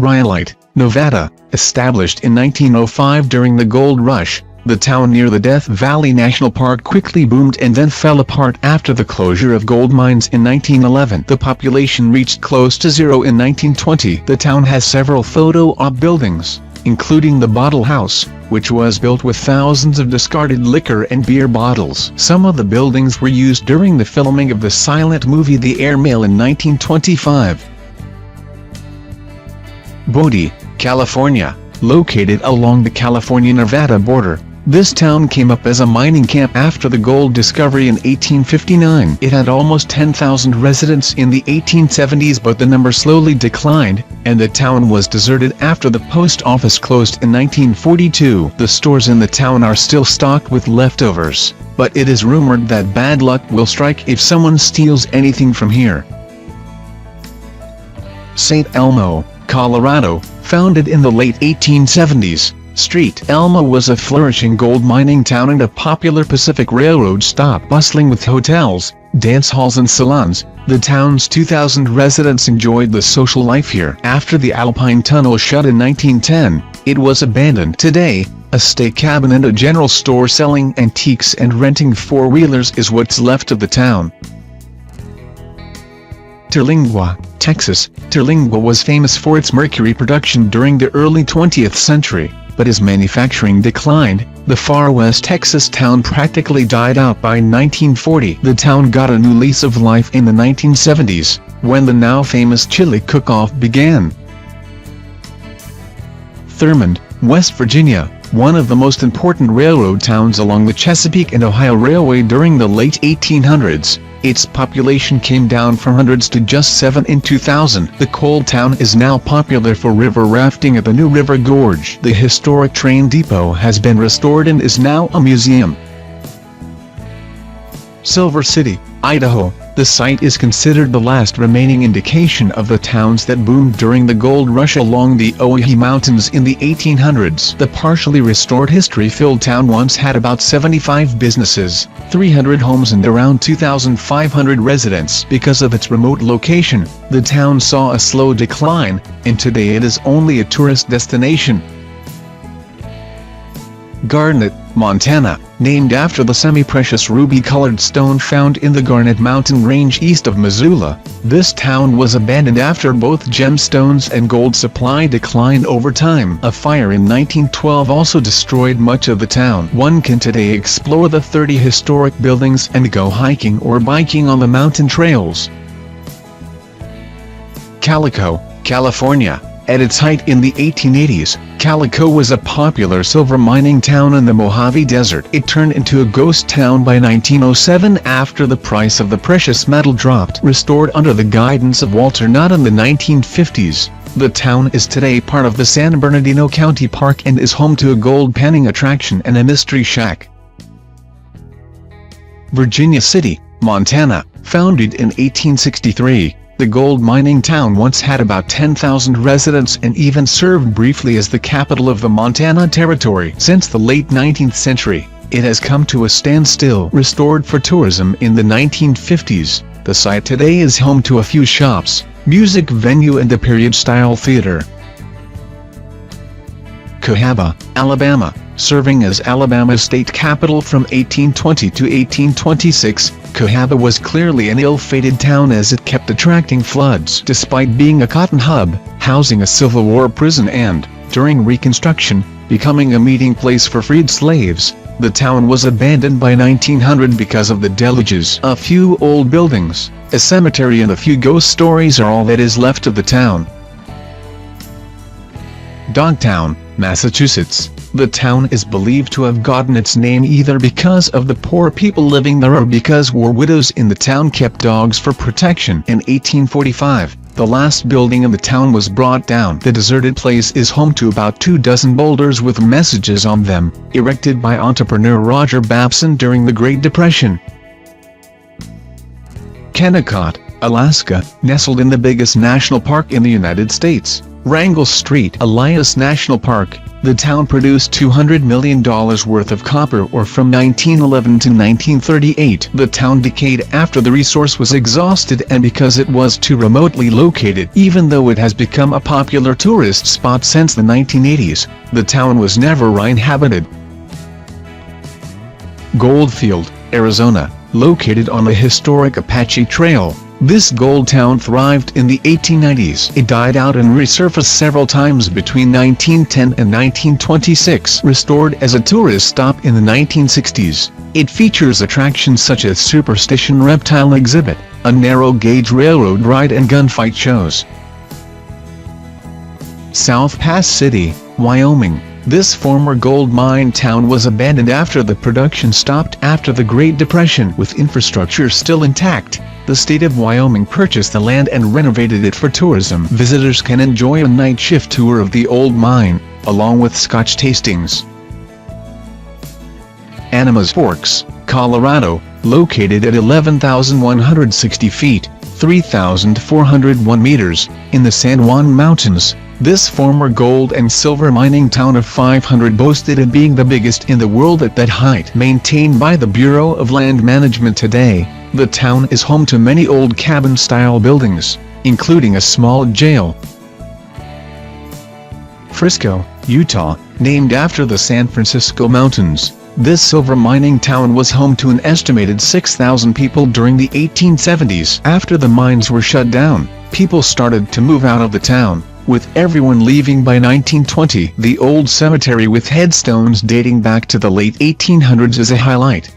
Rhyolite, Nevada, established in 1905 during the gold rush. The town near the Death Valley National Park quickly boomed and then fell apart after the closure of gold mines in 1911. The population reached close to zero in 1920. The town has several photo op buildings, including the Bottle House, which was built with thousands of discarded liquor and beer bottles. Some of the buildings were used during the filming of the silent movie The Airmail in 1925. Bodie, California, located along the California-Nevada border. This town came up as a mining camp after the gold discovery in 1859. It had almost 10,000 residents in the 1870s, but the number slowly declined, and the town was deserted after the post office closed in 1942. The stores in the town are still stocked with leftovers, but it is rumored that bad luck will strike if someone steals anything from here. St. Elmo, Colorado, founded in the late 1870s. St. Elmo was a flourishing gold mining town and a popular Pacific Railroad stop, bustling with hotels, dance halls and salons. The town's 2,000 residents enjoyed the social life here. After the Alpine Tunnel shut in 1910, it was abandoned. Today, a steak cabin and a general store selling antiques and renting four-wheelers is what's left of the town. Terlingua, Texas. Terlingua was famous for its mercury production during the early 20th century, but as manufacturing declined, the far west Texas town practically died out by 1940. The town got a new lease of life in the 1970s, when the now famous chili cook-off began. Thurmond, West Virginia, one of the most important railroad towns along the Chesapeake and Ohio Railway during the late 1800s. Its population came down from hundreds to just 7 in 2000. The coal town is now popular for river rafting at the New River Gorge. The historic train depot has been restored and is now a museum. Silver City, Idaho. The site is considered the last remaining indication of the towns that boomed during the gold rush along the Oahe Mountains in the 1800s. The partially restored history-filled town once had about 75 businesses, 300 homes and around 2,500 residents. Because of its remote location, the town saw a slow decline, and today it is only a tourist destination. Garnet, Montana, named after the semi-precious ruby-colored stone found in the Garnet mountain range east of Missoula. This town was abandoned after both gemstones and gold supply declined over time. A fire in 1912 also destroyed much of the town. One can today explore the 30 historic buildings and go hiking or biking on the mountain trails. Calico, California. At its height in the 1880s, Calico was a popular silver mining town in the Mojave Desert. It turned into a ghost town by 1907 after the price of the precious metal dropped. Restored under the guidance of Walter Knott in the 1950s, the town is today part of the San Bernardino County Park and is home to a gold panning attraction and a mystery shack. Virginia City, Montana, founded in 1863. The gold mining town once had about 10,000 residents and even served briefly as the capital of the Montana Territory. Since the late 19th century, it has come to a standstill. Restored for tourism in the 1950s, the site today is home to a few shops, music venue and a period-style theater. Cahaba, Alabama. Serving as Alabama's state capital from 1820 to 1826, Cahaba was clearly an ill-fated town as it kept attracting floods. Despite being a cotton hub, housing a Civil War prison and, during Reconstruction, becoming a meeting place for freed slaves, the town was abandoned by 1900 because of the deluges. A few old buildings, a cemetery and a few ghost stories are all that is left of the town. Dogtown, Massachusetts. The town is believed to have gotten its name either because of the poor people living there or because war widows in the town kept dogs for protection. In 1845, the last building in the town was brought down. The deserted place is home to about 24 boulders with messages on them, erected by entrepreneur Roger Babson during the Great Depression. Kennecott, Alaska, nestled in the biggest national park in the United States. Wrangell Street, Elias National Park. The town produced $200 million worth of copper ore from 1911 to 1938. The town decayed after the resource was exhausted and because it was too remotely located. Even though it has become a popular tourist spot since the 1980s, the town was never inhabited. Goldfield, Arizona, located on the historic Apache Trail. This gold town thrived in the 1890s. It died out and resurfaced several times between 1910 and 1926. Restored as a tourist stop in the 1960s, it features attractions such as Superstition Reptile Exhibit, a narrow-gauge railroad ride and gunfight shows. South Pass City, Wyoming. This former gold mine town was abandoned after the production stopped after the Great Depression. With infrastructure still intact, the state of Wyoming purchased the land and renovated it for tourism. Visitors can enjoy a night shift tour of the old mine, along with Scotch tastings. Animas Forks, Colorado, located at 11,160 feet, 3,401 meters, in the San Juan Mountains. This former gold and silver mining town of 500 boasted of being the biggest in the world at that height. Maintained by the Bureau of Land Management today, the town is home to many old cabin-style buildings, including a small jail. Frisco, Utah, named after the San Francisco Mountains. This silver mining town was home to an estimated 6,000 people during the 1870s. After the mines were shut down, people started to move out of the town, with everyone leaving by 1920. The old cemetery with headstones dating back to the late 1800s is a highlight.